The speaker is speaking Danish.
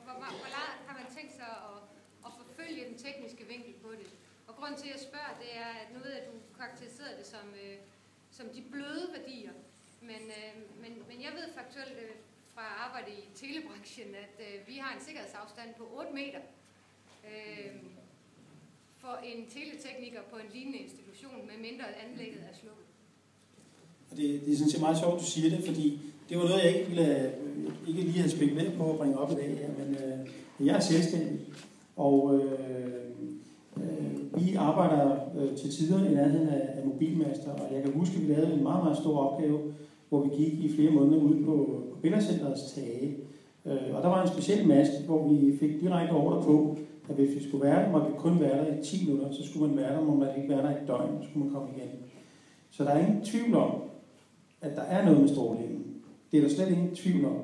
hvor langt har man tænkt sig at forfølge den tekniske vinkel på det? Og grunden til, at jeg spørger, det er, at nu ved jeg, at du karakteriserer det som de bløde værdier. Men jeg ved faktuelt fra arbejde i telebranchen, at vi har en sikkerhedsafstand på 8 meter for en teletekniker på en lignende institution, med mindre anlægget er slukket. Det er sådan set meget sjovt, du siger det, fordi det var noget, jeg ikke lige havde spekuleret på at bringe op i dag her, men jeg er selvstændig, og vi arbejder til tider i nærheden af mobilmaster, og jeg kan huske, at vi lavede en meget, meget stor opgave, hvor vi gik i flere måneder ud på Billercenterets tage. Og der var en speciel mast, hvor vi fik direkte ordre på, at hvis vi skulle være der, måtte vi kun være der i 10 minutter, så skulle man være der, må man ikke være der et døgn, så skulle man komme igen. Så der er ingen tvivl om, at der er noget med strålingen. Det er der slet ingen tvivl om.